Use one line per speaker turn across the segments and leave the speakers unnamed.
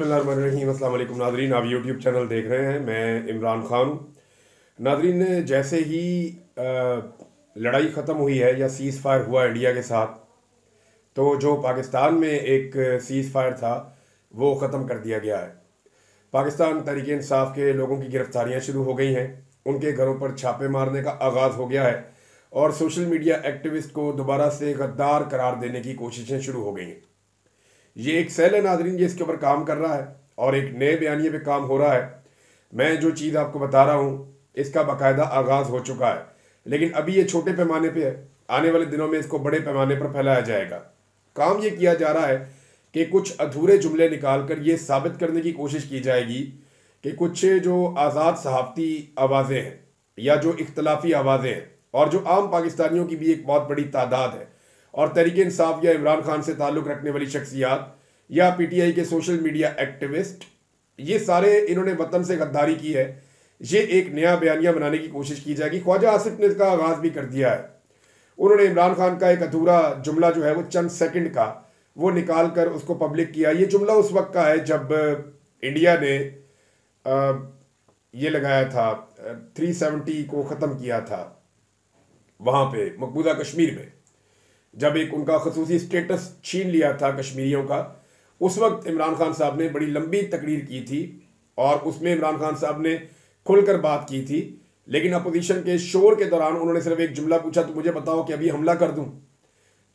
बिस्मिल्लाहिर्रहमानिर्रहीम। अस्सलाम वालेकुम नाज़रीन, आप यूट्यूब चैनल देख रहे हैं। मैं इमरान ख़ान हूँ। नाज़रीन, जैसे ही लड़ाई ख़त्म हुई है या सीज़ फायर हुआ इंडिया के साथ, तो जो पाकिस्तान में एक सीज़ फायर था वो ख़त्म कर दिया गया है। पाकिस्तान तहरीक इंसाफ के लोगों की गिरफ्तारियाँ शुरू हो गई हैं, उनके घरों पर छापे मारने का आगाज़ हो गया है और सोशल मीडिया एक्टिविस्ट को दोबारा से गद्दार करार देने की कोशिशें शुरू हो गई हैं। ये एक सेल है नाजरीन, ये इसके ऊपर काम कर रहा है और एक नए बयानिए पे काम हो रहा है। मैं जो चीज़ आपको बता रहा हूँ इसका बाकायदा आगाज़ हो चुका है, लेकिन अभी ये छोटे पैमाने पे है। आने वाले दिनों में इसको बड़े पैमाने पर फैलाया जाएगा। काम ये किया जा रहा है कि कुछ अधूरे जुमले निकाल कर ये साबित करने की कोशिश की जाएगी कि कुछ जो आज़ाद सहाफ़ती आवाज़ें हैं या जो इख्तलाफी आवाज़ें हैं और जो आम पाकिस्तानियों की भी एक बहुत बड़ी तादाद है और तहरीक इंसाफ या इमरान खान से ताल्लुक़ रखने वाली शख्सियात या पीटीआई के सोशल मीडिया एक्टिविस्ट, ये सारे इन्होंने वतन से गद्दारी की है। ये एक नया बयानिया बनाने की कोशिश की जाएगी। ख्वाजा आसिफ ने इसका आगाज़ भी कर दिया है। उन्होंने इमरान खान का एक अधूरा जुमला जो है वो चंद सेकंड का वो निकाल कर उसको पब्लिक किया। ये जुमला उस वक्त का है जब इंडिया ने ये लगाया था 370 को ख़त्म किया था वहाँ पे मकबूजा कश्मीर में, जब एक उनका खसूसी स्टेटस छीन लिया था कश्मीरियों का। उस वक्त इमरान खान साहब ने बड़ी लंबी तकरीर की थी और उसमें इमरान खान साहब ने खुलकर बात की थी, लेकिन अपोजिशन के शोर के दौरान उन्होंने सिर्फ एक जुमला पूछा, तो मुझे बताओ कि अभी हमला कर दूं।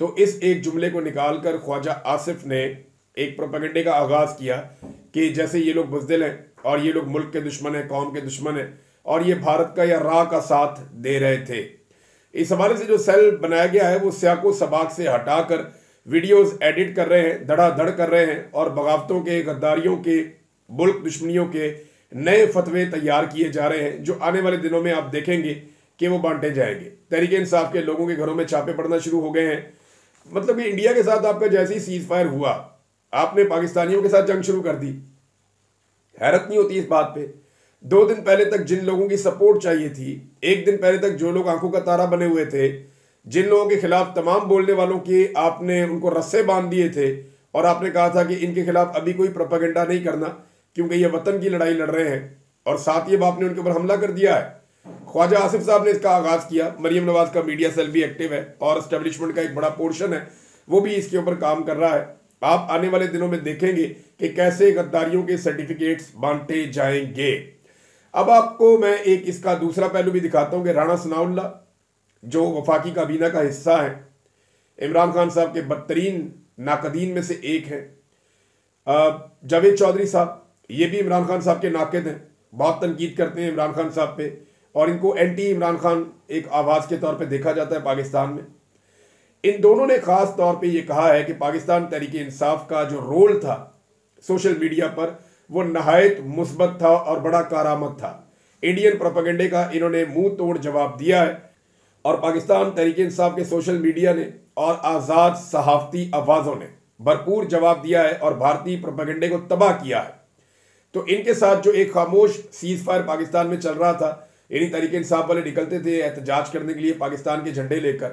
तो इस एक जुमले को निकालकर ख्वाजा आसिफ ने एक प्रोपेगेंडे का आगाज़ किया कि जैसे ये लोग बुज़दिल हैं और ये लोग मुल्क के दुश्मन हैं, कौम के दुश्मन हैं और ये भारत का या राह का साथ दे रहे थे। इस हवाले से जो सेल बनाया गया है वो सियाको सबाक से हटाकर वीडियोस एडिट कर रहे हैं, धड़ाधड़ कर रहे हैं और बगावतों के, गद्दारियों के, मुल्क दुश्मनियों के नए फतवे तैयार किए जा रहे हैं, जो आने वाले दिनों में आप देखेंगे कि वो बांटे जाएंगे। तहरीक इंसाफ के लोगों के घरों में छापे पड़ना शुरू हो गए हैं। मतलब कि इंडिया के साथ आपका जैसे ही सीज फायर हुआ, आपने पाकिस्तानियों के साथ जंग शुरू कर दी। हैरत नहीं होती इस बात पे। 2 दिन पहले तक जिन लोगों की सपोर्ट चाहिए थी, 1 दिन पहले तक जो लोग आंखों का तारा बने हुए थे, जिन लोगों के खिलाफ तमाम बोलने वालों के आपने उनको रस्से बांध दिए थे और आपने कहा था कि इनके खिलाफ अभी कोई प्रोपेगेंडा नहीं करना क्योंकि ये वतन की लड़ाई लड़ रहे हैं, और साथ ही आपने उनके ऊपर हमला कर दिया है। ख्वाजा आसिफ साहब ने इसका आगाज़ किया। मरियम नवाज का मीडिया सेल भी एक्टिव है और एस्टेब्लिशमेंट का एक बड़ा पोर्शन है वो भी इसके ऊपर काम कर रहा है। आप आने वाले दिनों में देखेंगे कि कैसे गद्दारियों के सर्टिफिकेट्स बांटे जाएंगे। अब आपको मैं एक इसका दूसरा पहलू भी दिखाता हूं कि राणा सनाउल्लाह जो वफाकी काबीना का हिस्सा है, इमरान खान साहब के बदतरीन नाकदीन में से एक है। जावेद चौधरी साहब, ये भी इमरान खान साहब के नाकिद हैं, बहुत तनकीद करते हैं इमरान खान साहब पे और इनको एंटी इमरान खान एक आवाज़ के तौर पे देखा जाता है पाकिस्तान में। इन दोनों ने ख़ास तौर पे ये कहा है कि पाकिस्तान तहरीक इंसाफ का जो रोल था सोशल मीडिया पर वो नहायत मुस्बत था और बड़ा कारामद था। इंडियन प्रोपेगेंडे का इन्होंने मुंह तोड़ जवाब दिया है और पाकिस्तान तहरीक इंसाफ के सोशल मीडिया ने और आज़ाद सहाफ़ती आवाज़ों ने भरपूर जवाब दिया है और भारतीय प्रोपेगेंडे को तबाह किया है। तो इनके साथ जो एक खामोश सीज फायर पाकिस्तान में चल रहा था, यानी तहरीक इंसाफ वाले निकलते थे एहतजाज करने के लिए पाकिस्तान के झंडे लेकर,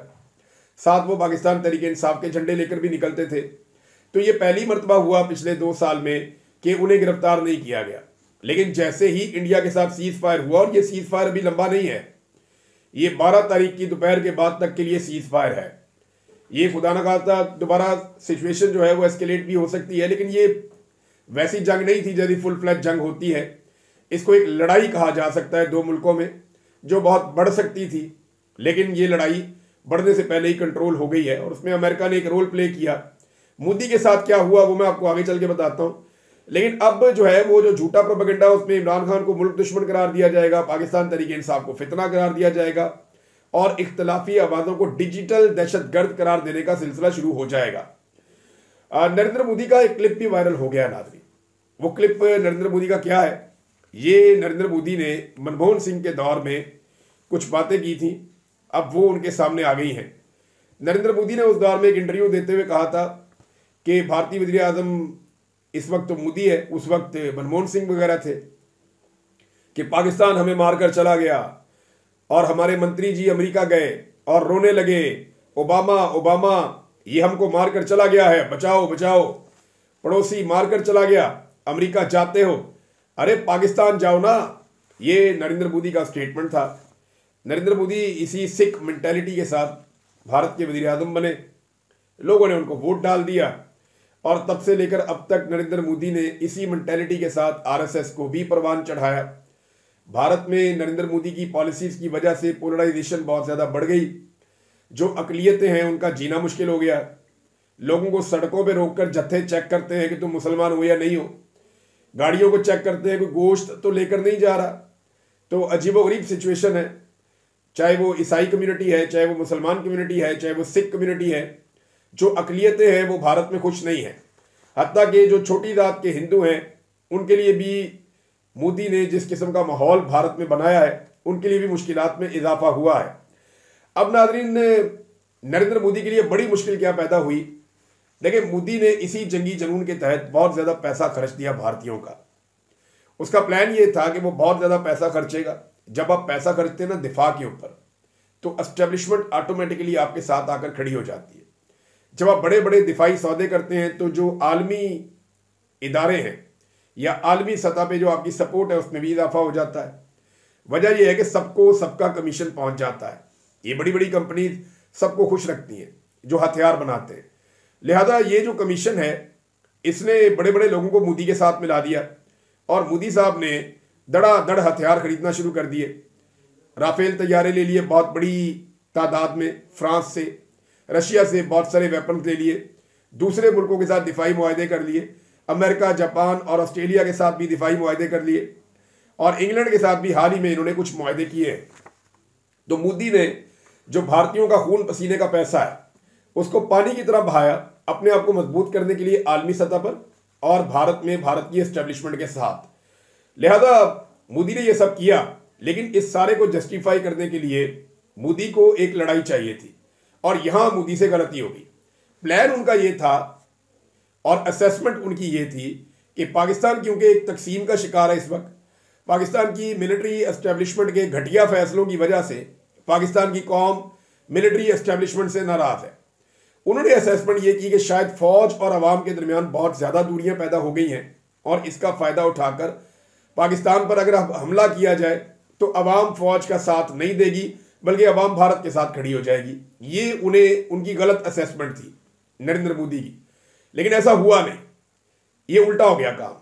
साथ वो पाकिस्तान तहरीक इंसाफ के झंडे लेकर भी निकलते थे। तो ये पहली मरतबा हुआ पिछले 2 साल में कि उन्हें गिरफ्तार नहीं किया गया। लेकिन जैसे ही इंडिया के साथ सीज फायर हुआ, और ये सीज फायर अभी लंबा नहीं है, ये 12 तारीख की दोपहर के बाद तक के लिए सीज फायर है। ये खुदा न खास्ता दोबारा सिचुएशन जो है वो एस्केलेट भी हो सकती है, लेकिन ये वैसी जंग नहीं थी जैसी फुल फ्लैज जंग होती है। इसको एक लड़ाई कहा जा सकता है 2 मुल्कों में जो बहुत बढ़ सकती थी, लेकिन ये लड़ाई बढ़ने से पहले ही कंट्रोल हो गई है और उसमें अमेरिका ने एक रोल प्ले किया। मोदी के साथ क्या हुआ वो मैं आपको आगे चल के बताता हूँ। लेकिन अब जो है वो जो झूठा प्रोपेगेंडा उसमें इमरान खान को मुल्क दुश्मन करार दिया जाएगा, पाकिस्तान तहरीक इंसाफ को फितना करार दिया जाएगा और इख्तलाफी आवाज़ों को डिजिटल दहशतगर्द करार देने का सिलसिला शुरू हो जाएगा। नरेंद्र मोदी का एक क्लिप भी वायरल हो गया नाज़रीन। वो क्लिप नरेंद्र मोदी का क्या है, ये नरेंद्र मोदी ने मनमोहन सिंह के दौर में कुछ बातें की थी, अब वो उनके सामने आ गई हैं। नरेंद्र मोदी ने उस दौर में एक इंटरव्यू देते हुए कहा था कि भारतीय वज़ीर आज़म इस वक्त तो मोदी है, उस वक्त मनमोहन सिंह वगैरह थे, कि पाकिस्तान हमें मारकर चला गया और हमारे मंत्री जी अमेरिका गए और रोने लगे, ओबामा ओबामा ये हमको मारकर चला गया है, बचाओ बचाओ, पड़ोसी मारकर चला गया। अमेरिका जाते हो, अरे पाकिस्तान जाओ ना। ये नरेंद्र मोदी का स्टेटमेंट था। नरेंद्र मोदी इसी सिख मेंटेलिटी के साथ भारत के वजीर आजम बने, लोगों ने उनको वोट डाल दिया और तब से लेकर अब तक नरेंद्र मोदी ने इसी मेंटेलिटी के साथ आरएसएस को भी परवान चढ़ाया। भारत में नरेंद्र मोदी की पॉलिसीज की वजह से पोलराइजेशन बहुत ज़्यादा बढ़ गई। जो अकलियतें हैं उनका जीना मुश्किल हो गया। लोगों को सड़कों पे रोककर जत्थे चेक करते हैं कि तुम मुसलमान हो या नहीं हो। गाड़ियों को चेक करते हैं, कोई गोश्त तो लेकर नहीं जा रहा। तो अजीबोगरीब सिचुएशन है। चाहे वो ईसाई कम्युनिटी है, चाहे वो मुसलमान कम्युनिटी है, चाहे वो सिख कम्युनिटी है, जो अकलियतें हैं वो भारत में खुश नहीं है। हत्ता कि जो छोटी जात के हिंदू हैं उनके लिए भी मोदी ने जिस किस्म का माहौल भारत में बनाया है, उनके लिए भी मुश्किलात में इजाफा हुआ है। अब नाज़रीन, नरेंद्र मोदी के लिए बड़ी मुश्किल क्या पैदा हुई। देखिए, मोदी ने इसी जंगी जुनून के तहत बहुत ज़्यादा पैसा खर्च दिया भारतीयों का। उसका प्लान ये था कि वो बहुत ज़्यादा पैसा खर्चेगा। जब आप पैसा खर्चते हैं ना दिफा के ऊपर, तो एस्टेब्लिशमेंट ऑटोमेटिकली आपके साथ आकर खड़ी हो जाती है। जब आप बड़े बड़े दिफाई सौदे करते हैं तो जो आलमी इदारे हैं या आलमी सतह पे जो आपकी सपोर्ट है उसमें भी इजाफा हो जाता है। वजह यह है कि सबको सबका कमीशन पहुंच जाता है। ये बड़ी बड़ी कंपनी सबको खुश रखती हैं जो हथियार बनाते हैं। लिहाजा ये जो कमीशन है इसने बड़े बड़े लोगों को मोदी के साथ मिला दिया और मोदी साहब ने धड़ाधड़ हथियार खरीदना शुरू कर दिए। राफेल तैयारे ले लिए बहुत बड़ी तादाद में, फ्रांस से, रशिया से बहुत सारे वेपन ले लिए, दूसरे मुल्कों के साथ दिफाई मुआहदे कर लिए, अमेरिका, जापान और ऑस्ट्रेलिया के साथ भी दिफाई मुआहदे कर लिए और इंग्लैंड के साथ भी हाल ही में इन्होंने कुछ मुआहदे किए हैं। तो मोदी ने जो भारतीयों का खून पसीने का पैसा है उसको पानी की तरह बहाया अपने आप को मजबूत करने के लिए आलमी सतह पर और भारत में भारत की एस्टेब्लिशमेंट के साथ। लिहाजा मोदी ने यह सब किया, लेकिन इस सारे को जस्टिफाई करने के लिए मोदी को एक लड़ाई चाहिए थी और यहां मोदी से गलती होगी। प्लान उनका यह था और असेसमेंट उनकी ये थी कि पाकिस्तान क्योंकि एक तकसीम का शिकार है इस वक्त, पाकिस्तान की मिलिट्री एस्टेब्लिशमेंट के घटिया फैसलों की वजह से पाकिस्तान की कौम मिलिट्री एस्टेब्लिशमेंट से नाराज है। उन्होंने असेसमेंट ये की कि शायद फौज और अवाम के दरमियान बहुत ज़्यादा दूरियां पैदा हो गई हैं और इसका फ़ायदा उठाकर पाकिस्तान पर अगर हमला किया जाए तो अवाम फौज का साथ नहीं देगी बल्कि अवाम भारत के साथ खड़ी हो जाएगी। ये उनकी गलत असेसमेंट थी नरेंद्र मोदी की, लेकिन ऐसा हुआ नहीं, ये उल्टा हो गया काम।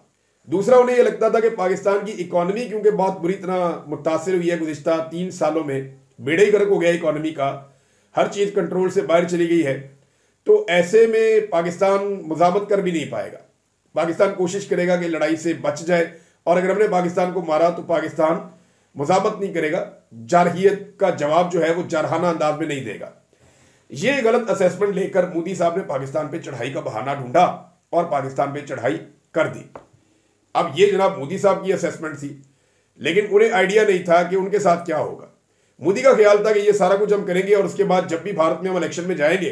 दूसरा, उन्हें यह लगता था कि पाकिस्तान की इकॉनमी क्योंकि बहुत बुरी तरह मुतासर हुई है गुज़िश्ता 3 सालों में, बेड़ा ही गर्क हो गया इकॉनमी का, हर चीज़ कंट्रोल से बाहर चली गई है, तो ऐसे में पाकिस्तान मुज़ामत कर भी नहीं पाएगा। पाकिस्तान कोशिश करेगा कि लड़ाई से बच जाए और अगर हमने पाकिस्तान को मारा तो पाकिस्तान मुज़ामत नहीं करेगा, जारहियत का जवाब जो है वो जारहाना अंदाज में नहीं देगा। ये गलत असेसमेंट लेकर मोदी साहब ने पाकिस्तान पे चढ़ाई का बहाना ढूंढा और पाकिस्तान पे चढ़ाई कर दी। अब ये जनाब मोदी साहब की असेसमेंट थी, लेकिन उन्हें आइडिया नहीं था कि उनके साथ क्या होगा। मोदी का ख्याल था कि ये सारा कुछ हम करेंगे और उसके बाद जब भी भारत में हम इलेक्शन में जाएंगे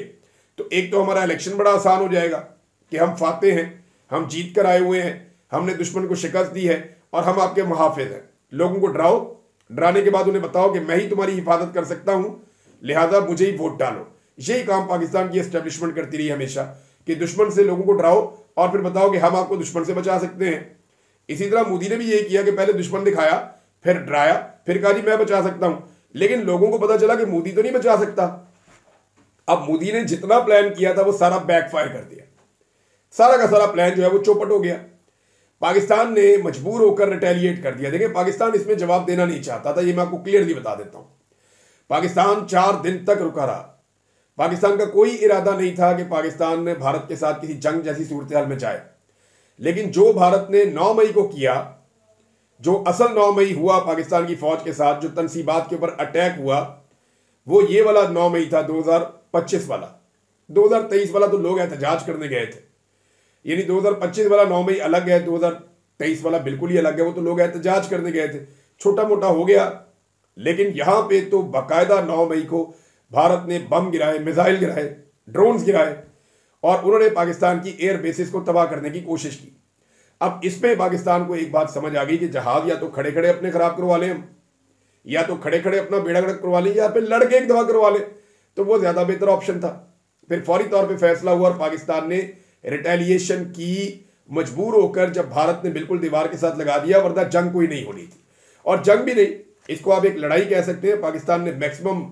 तो एक तो हमारा इलेक्शन बड़ा आसान हो जाएगा कि हम फाते हैं, हम जीत कर आए हुए हैं, हमने दुश्मन को शिकस्त दी है और हम आपके मुहाफिज हैं। लोगों को डराओ, डराने के बाद उन्हें बताओ कि मैं ही तुम्हारी हिफाजत कर सकता हूं, लिहाजा मुझे ही वोट डालो। यही काम पाकिस्तान की एस्टेब्लिशमेंट करती रही हमेशा कि दुश्मन से लोगों को डराओ और फिर बताओ कि हम आपको दुश्मन से बचा सकते हैं। इसी तरह मोदी ने भी यही किया कि पहले दुश्मन दिखाया, फिर डराया, फिर कहा जी मैं बचा सकता हूं, लेकिन लोगों को पता चला कि मोदी तो नहीं बचा सकता। अब मोदी ने जितना प्लान किया था वो सारा बैकफायर कर दिया, सारा का सारा प्लान जो है वो चौपट हो गया। पाकिस्तान ने मजबूर होकर रिटेलिएट कर दिया। देखिए, पाकिस्तान इसमें जवाब देना नहीं चाहता था, ये मैं आपको क्लियरली बता देता हूं। पाकिस्तान 4 दिन तक रुका रहा। पाकिस्तान का कोई इरादा नहीं था कि पाकिस्तान ने भारत के साथ किसी जंग जैसी सूरत हाल में जाए, लेकिन जो भारत ने 9 मई को किया, जो असल 9 मई हुआ पाकिस्तान की फौज के साथ, जो तनसीबात के ऊपर अटैक हुआ, वो ये वाला 9 मई था 2025 वाला। 2023 वाला तो लोग एहतजाज करने गए थे, यानी 2025 वाला 9 मई अलग है, 2023 वाला बिल्कुल ही अलग है। वो तो लोग एहतजाज करने गए थे, छोटा मोटा हो गया। लेकिन यहां पे तो बाकायदा 9 मई को भारत ने बम गिराए, मिसाइल गिराए, ड्रोन्स गिराए और उन्होंने पाकिस्तान की एयर बेसिस को तबाह करने की कोशिश की। अब इसमें पाकिस्तान को एक बात समझ आ गई कि जहाज या तो खड़े खड़े अपने खराब करवा लें हम, या तो खड़े खड़े अपना बेड़ा गर्क करवा लें, या फिर लड़के एक दफा करवा लें, तो वो ज्यादा बेहतर ऑप्शन था। फिर फौरी तौर पर फैसला हुआ और पाकिस्तान ने रिटेलिएशन की, मजबूर होकर जब भारत ने बिल्कुल दीवार के साथ लगा दिया, वरना जंग कोई नहीं होनी थी। और जंग भी नहीं, इसको आप एक लड़ाई कह सकते हैं। पाकिस्तान ने मैक्सिमम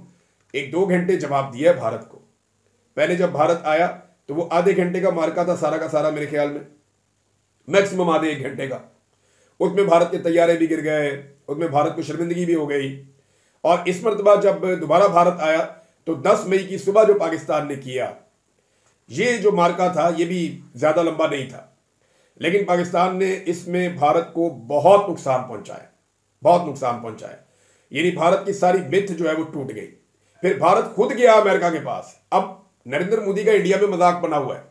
1-2 घंटे जवाब दिया है भारत को। पहले जब भारत आया तो वो आधे घंटे का मार्का था सारा का सारा, मेरे ख्याल में मैक्सिमम आधे 1 घंटे का। उसमें भारत के तैयारे भी गिर गए, उसमें भारत को शर्मिंदगी भी हो गई। और इस मरतबा जब दोबारा भारत आया तो 10 मई की सुबह जो पाकिस्तान ने किया, ये जो मार्का था ये भी ज़्यादा लंबा नहीं था, लेकिन पाकिस्तान ने इसमें भारत को बहुत नुकसान पहुंचाया, बहुत नुकसान पहुंचाया। यानी भारत की सारी मिथ जो है वो टूट गई। फिर भारत खुद गया अमेरिका के पास। अब नरेंद्र मोदी का इंडिया में मजाक बना हुआ है,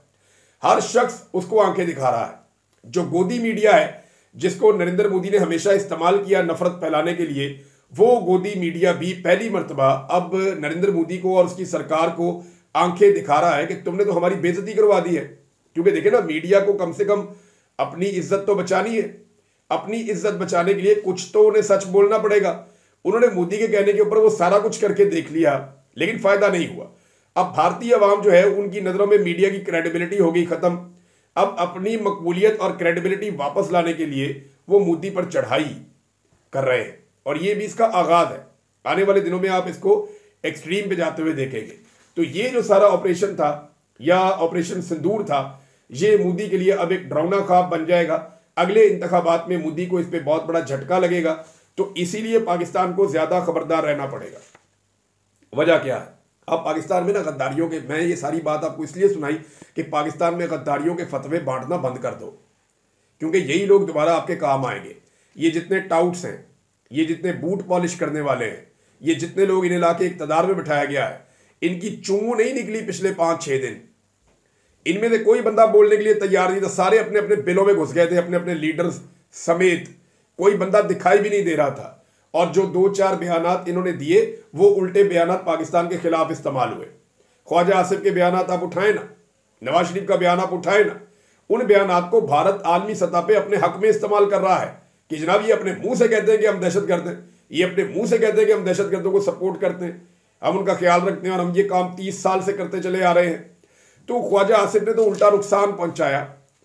हर शख्स उसको आंखें दिखा रहा है। जो गोदी मीडिया है, जिसको नरेंद्र मोदी ने हमेशा इस्तेमाल किया नफरत फैलाने के लिए, वो गोदी मीडिया भी पहली मर्तबा अब नरेंद्र मोदी को और उसकी सरकार को आंखें दिखा रहा है कि तुमने तो हमारी बेइज्जती करवा दी है। क्योंकि देखे ना, मीडिया को कम से कम अपनी इज्जत तो बचानी है। अपनी इज्जत बचाने के लिए कुछ तो उन्हें सच बोलना पड़ेगा। उन्होंने मोदी के कहने के ऊपर वो सारा कुछ करके देख लिया, लेकिन फायदा नहीं हुआ। अब भारतीय अवाम जो है, उनकी नजरों में मीडिया की क्रेडिबिलिटी हो गई खत्म। अब अपनी मकबूलियत और क्रेडिबिलिटी वापस लाने के लिए वो मोदी पर चढ़ाई कर रहे हैं, और ये भी इसका आगाज है। आने वाले दिनों में आप इसको एक्सट्रीम पे जाते हुए देखेंगे। तो ये जो सारा ऑपरेशन था, या ऑपरेशन सिंदूर था, ये मोदी के लिए अब एक डरावना ख्वाब बन जाएगा। अगले इंतखाबात में मोदी को इस पर बहुत बड़ा झटका लगेगा। तो इसीलिए पाकिस्तान को ज्यादा खबरदार रहना पड़ेगा। वजह क्या है? अब पाकिस्तान में ना गद्दारियों के, मैं ये सारी बात आपको इसलिए सुनाई कि पाकिस्तान में गद्दारियों के फतवे बांटना बंद कर दो, क्योंकि यही लोग दोबारा आपके काम आएंगे। ये जितने टाउट्स हैं, ये जितने बूट पॉलिश करने वाले हैं, ये जितने लोग इन्हें लाके इक्तदार में बिठाया गया है, इनकी चूं नहीं निकली पिछले 5-6 दिन। इनमें से कोई बंदा बोलने के लिए तैयार नहीं था। सारे अपने अपने बिलों में घुस गए थे, अपने अपने लीडर्स समेत। कोई बंदा दिखाई भी नहीं दे रहा था। और जो 2-4 बयानात इन्होंने दिए, वो उल्टे बयानात पाकिस्तान के खिलाफ इस्तेमाल हुए। ख्वाजा आसिफ के बयानात आप उठाए ना, नवाज शरीफ का बयान आप उठाए ना। उन बयानात को भारत आलमी सतह पे अपने हक में इस्तेमाल कर रहा है कि जनाब ये अपने मुंह से कहते हैं कि हम दहशतगर्द हैं, ये अपने मुंह से कहते हैं कि हम दहशतगर्दों को सपोर्ट करते हैं, हम उनका ख्याल रखते हैं, और हम ये काम 30 साल से करते चले आ रहे हैं। तो ख्वाजा आसिफ ने तो उल्टा नुकसान पहुंचाया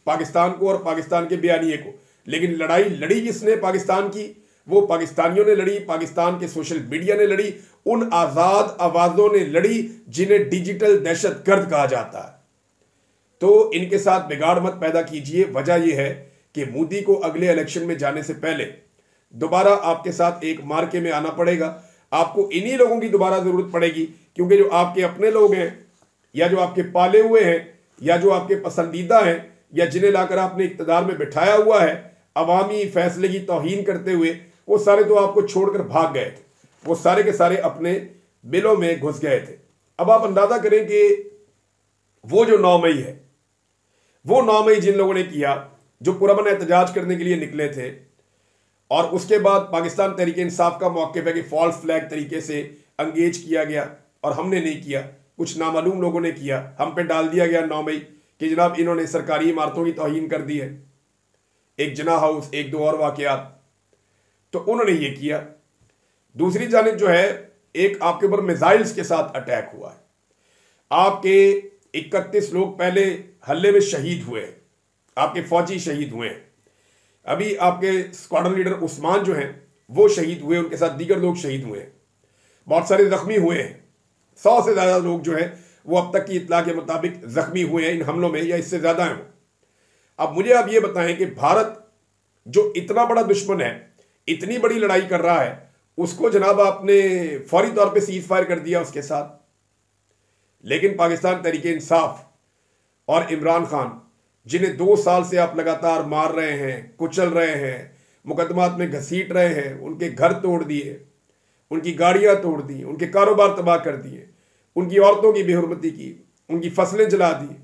पाकिस्तान को और पाकिस्तान के बयानिए को। लेकिन लड़ाई लड़ी किसने पाकिस्तान की? वो पाकिस्तानियों ने लड़ी, पाकिस्तान के सोशल मीडिया ने लड़ी, उन आजाद आवाजों ने लड़ी जिन्हें डिजिटल दहशतगर्द कहा जाता है। तो इनके साथ बिगाड़ मत पैदा कीजिए। वजह यह है कि मोदी को अगले इलेक्शन में जाने से पहले दोबारा आपके साथ एक मार्के में आना पड़ेगा। आपको इन्हीं लोगों की दोबारा जरूरत पड़ेगी, क्योंकि जो आपके अपने लोग हैं, या जो आपके पाले हुए हैं, या जो आपके पसंदीदा हैं, या जिन्हें लाकर आपने इक्तदार में बिठाया हुआ है अवामी फैसले की तौहीन करते हुए, वो सारे तो आपको छोड़कर भाग गए थे। वो सारे के सारे अपने बिलों में घुस गए थे। अब आप अंदाजा करें कि वो जो 9 मई है, वो 9 मई जिन लोगों ने किया, जो पुरअमन एहतजाज करने के लिए निकले थे, और उसके बाद पाकिस्तान तहरीक इंसाफ का मौक़िफ़ है कि फॉल्स फ्लैग तरीके से अंगेज किया गया, और हमने नहीं किया, कुछ नामालूम लोगों ने किया। हम पे डाल दिया गया 9 मई कि जनाब इन्होंने सरकारी इमारतों की तौहीन कर दी है। एक जिना हाउस, 1-2 और वाकयात, तो उन्होंने ये किया। दूसरी जानिब जो है, एक आपके ऊपर मिसाइल्स के साथ अटैक हुआ है। आपके 31 लोग पहले हल्ले में शहीद हुए हैं, आपके फौजी शहीद हुए हैं। अभी आपके स्क्वाड्रन लीडर उस्मान जो हैं वो शहीद हुए, उनके साथ दीगर लोग शहीद हुए हैं। बहुत सारे जख्मी हुए हैं। 100 से ज़्यादा लोग जो हैं वो अब तक की इत्तला के मुताबिक जख्मी हुए हैं इन हमलों में, या इससे ज़्यादा हैं वो। अब मुझे आप ये बताएं कि भारत जो इतना बड़ा दुश्मन है, इतनी बड़ी लड़ाई कर रहा है, उसको जनाब आपने फौरी तौर पे सीज फायर कर दिया उसके साथ। लेकिन पाकिस्तान तहरीक इंसाफ और इमरान खान, जिन्हें 2 साल से आप लगातार मार रहे हैं, कुचल रहे हैं, मुकदमात में घसीट रहे हैं, उनके घर तोड़ दिए, उनकी गाड़ियां तोड़ दी, उनके कारोबार तबाह कर दिए, उनकी औरतों की बेहुरमती की, उनकी फसलें जला दी,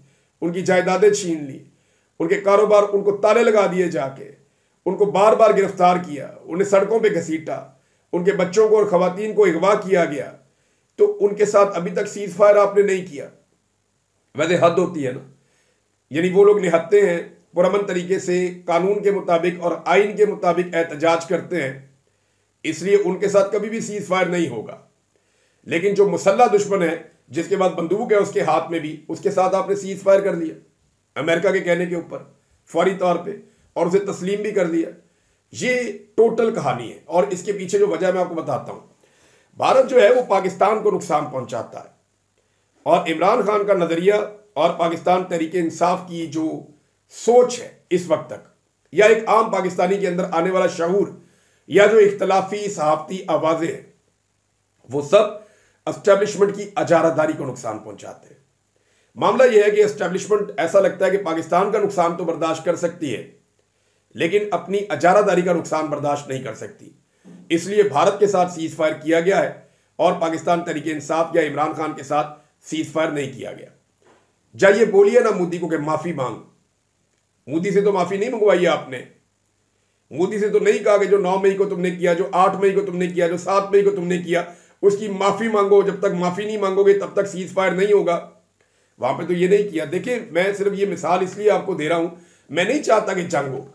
उनकी जायदादें छीन ली, उनके कारोबार, उनको ताले लगा दिए जाके, उनको बार बार गिरफ्तार किया, उन्हें सड़कों पे घसीटा, उनके बच्चों को और खवातीन को अगवा किया गया, तो उनके साथ अभी तक सीज फायर आपने नहीं किया। वैसे हद होती है ना, यानी वो लोग निहत्ते हैं, पुरअमन तरीके से कानून के मुताबिक और आइन के मुताबिक एहतजाज करते हैं, इसलिए उनके साथ कभी भी सीज फायर नहीं होगा। लेकिन जो मुसल्लह दुश्मन है, जिसके बाद बंदूक है उसके हाथ में भी, उसके साथ आपने सीज फायर कर लिया अमेरिका के कहने के ऊपर। फौरी तौर पे, और उसे तस्लीम भी कर दिया। ये टोटल कहानी है और इसके पीछे जो वजह मैं आपको बताता हूं। भारत जो है वो पाकिस्तान को नुकसान पहुंचाता है, और इमरान खान का नजरिया और पाकिस्तान तहरीके इंसाफ की जो सोच है इस वक्त तक, या एक आम पाकिस्तानी के अंदर आने वाला शऊर, या जो इख्तलाफी सहाफती आवाजें हैं, वो सब एस्टेब्लिशमेंट की अजारादारी को नुकसान पहुंचाते हैं। मामला यह है कि एस्टेब्लिशमेंट ऐसा लगता है कि पाकिस्तान का नुकसान तो बर्दाश्त कर सकती है, लेकिन अपनी अजारादारी का नुकसान बर्दाश्त नहीं कर सकती। इसलिए भारत के साथ सीज फायर किया गया है और पाकिस्तान तहरीके इंसाफ या इमरान खान के साथ सीज फायर नहीं किया गया। जाइए बोलिए ना मोदी को कि माफी मांग। मोदी से तो माफी नहीं मंगवाई आपने। मोदी से तो नहीं कहा कि जो 9 मई को तुमने किया, जो 8 मई को तुमने किया, जो 7 मई को तुमने किया, उसकी माफी मांगो। जब तक माफी नहीं मांगोगे तब तक सीज फायर नहीं होगा। वहां पे तो ये नहीं किया। देखिए, मैं सिर्फ ये मिसाल इसलिए आपको दे रहा हूं, मैं नहीं चाहता कि जंग हो,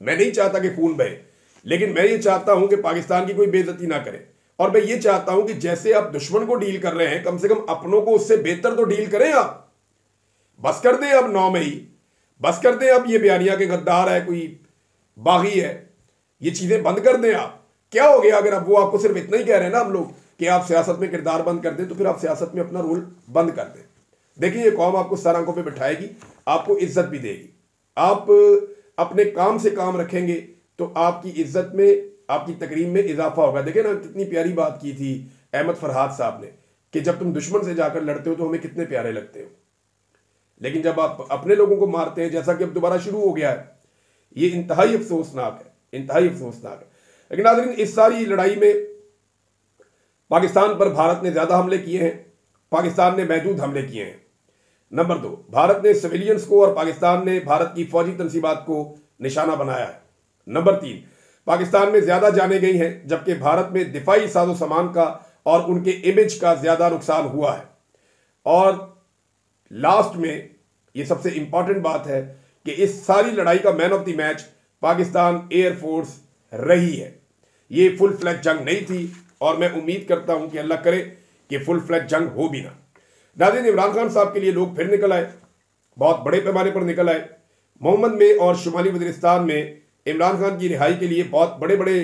मैं नहीं चाहता कि खून बहे, लेकिन मैं ये चाहता हूं कि पाकिस्तान की कोई बेइज्जती ना करे। और मैं ये चाहता हूं कि जैसे आप दुश्मन को डील कर रहे हैं, कम से कम अपनों को उससे बेहतर तो डील करें आप। बस कर दें अब 9 मई, बस कर दें अब ये बयानिया के गद्दार है, कोई बागी है, ये चीजें बंद कर दें आप। क्या हो गया अगर अब वो आपको सिर्फ इतना ही कह रहे हैं ना हम लोग कि आप सियासत में किरदार बंद कर दें, तो फिर आप सियासत में अपना रोल बंद कर दें। देखिए, ये कौम आपको सर आंखों पे बिठाएगी, आपको इज्जत भी देगी। आप अपने काम से काम रखेंगे तो आपकी इज्जत में, आपकी तकरीम में इजाफा होगा। देखिए ना, कितनी प्यारी बात की थी अहमद फरहाद साहब ने कि जब तुम दुश्मन से जाकर लड़ते हो तो हमें कितने प्यारे लगते हो, लेकिन जब आप अपने लोगों को मारते हैं, जैसा कि अब दोबारा शुरू हो गया है, ये इंतहाई अफसोसनाक है, इंतहाई अफसोसनाक है। लेकिन नाज़रीन, इस सारी लड़ाई में पाकिस्तान पर भारत ने ज्यादा हमले किए हैं, पाकिस्तान ने महदूद हमले किए हैं। नंबर 2, भारत ने सिविलियंस को और पाकिस्तान ने भारत की फौजी तंसीबात को निशाना बनाया है। नंबर 3, पाकिस्तान में ज्यादा जाने गई हैं, जबकि भारत में दिफाई साजो सामान का और उनके इमेज का ज्यादा नुकसान हुआ है। और लास्ट में ये सबसे इंपॉर्टेंट बात है कि इस सारी लड़ाई का man of the match Pakistan air force रही है। ये फुल फ्लैज जंग नहीं थी, और मैं उम्मीद करता हूं कि अल्लाह करे कि फुल फ्लैज जंग हो भी ना। नाज़रीन, इमरान खान साहब के लिए लोग फिर निकल आए, बहुत बड़े पैमाने पर निकल आए। मोहम्मद में और शुमाली वज़ीरिस्तान में इमरान खान की रिहाई के लिए बहुत बड़े बड़े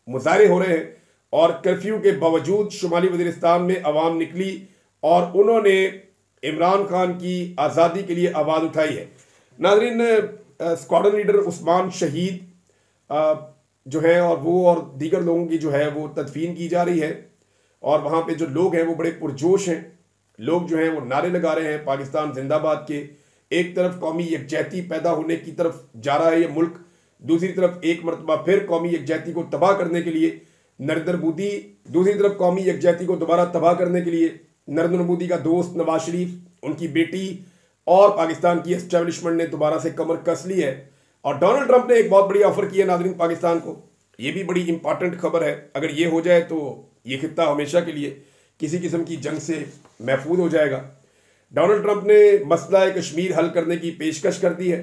मुजाहरे हो रहे हैं, और कर्फ्यू के बावजूद शुमाली वज़ीरिस्तान में अवाम निकली और उन्होंने इमरान खान की आज़ादी के लिए आवाज़ उठाई है। नाज़रीन, स्क्वाड्रन लीडर उस्मान शहीद जो है, और वो और दीगर लोगों की जो है वो तदफीन की जा रही है, और वहाँ पे जो लोग हैं वो बड़े पुरजोश हैं। लोग जो हैं वो नारे लगा रहे हैं पाकिस्तान जिंदाबाद के। एक तरफ कौमी यकजहती पैदा होने की तरफ जा रहा है ये मुल्क, दूसरी तरफ एक मरतबा फिर कौमी यकजहती को तबाह करने के लिए नरेंद्र मोदी, दूसरी तरफ कौमी यकजहती को दोबारा तबाह करने के लिए नरेंद्र मोदी का दोस्त नवाज शरीफ, उनकी बेटी और पाकिस्तान की एस्टेब्लिशमेंट ने दोबारा से कमर कस ली है। और डोनाल्ड ट्रंप ने एक बहुत बड़ी ऑफर की है नाज़रीन पाकिस्तान को। ये भी बड़ी इंपॉर्टेंट खबर है। अगर ये हो जाए तो ये खित्ता हमेशा के लिए किसी किस्म की जंग से महफूज हो जाएगा। डोनाल्ड ट्रंप ने मसला कश्मीर हल करने की पेशकश कर दी है,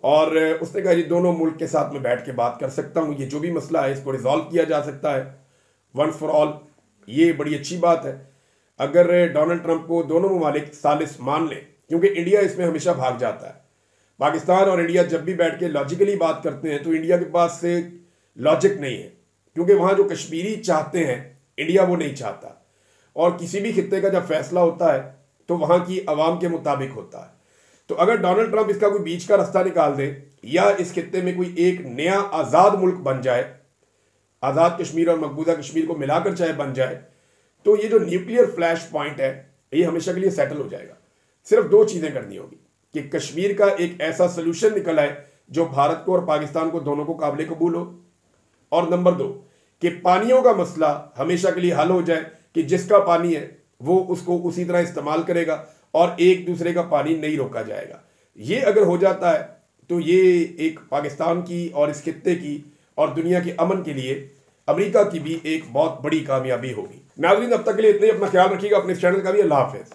और उसने कहा ये दोनों मुल्क के साथ में बैठ के बात कर सकता हूँ, ये जो भी मसला है इसको रिजॉल्व किया जा सकता है वंस फॉर ऑल। ये बड़ी अच्छी बात है अगर डोनाल्ड ट्रंप को दोनों ममालिक सालिस मान लें, क्योंकि इंडिया इसमें हमेशा भाग जाता है। पाकिस्तान और इंडिया जब भी बैठ के लॉजिकली बात करते हैं तो इंडिया के पास से लॉजिक नहीं है, क्योंकि वहाँ जो कश्मीरी चाहते हैं इंडिया वो नहीं चाहता, और किसी भी खित्ते का जब फैसला होता है तो वहाँ की आवाम के मुताबिक होता है। तो अगर डोनाल्ड ट्रंप इसका कोई बीच का रास्ता निकाल दे, या इस खित्ते में कोई एक नया आज़ाद मुल्क बन जाए, आज़ाद कश्मीर और मकबूजा कश्मीर को मिलाकर चाहे बन जाए, तो ये जो न्यूक्लियर फ्लैश पॉइंट है ये हमेशा के लिए सेटल हो जाएगा। सिर्फ 2 चीज़ें करनी होगी कि कश्मीर का एक ऐसा सोल्यूशन निकल आए जो भारत को और पाकिस्तान को दोनों को काबिल कबूल हो, और नंबर 2 कि पानियों का मसला हमेशा के लिए हल हो जाए कि जिसका पानी है वो उसको उसी तरह इस्तेमाल करेगा और एक दूसरे का पानी नहीं रोका जाएगा। ये अगर हो जाता है तो ये एक पाकिस्तान की और इस खित्ते की और दुनिया के अमन के लिए अमेरिका की भी एक बहुत बड़ी कामयाबी होगी। नाज़रीन, अब तक के लिए इतने, अपना ख्याल रखिएगा, अपने चैनल का भी। अल्लाह हाफिज़।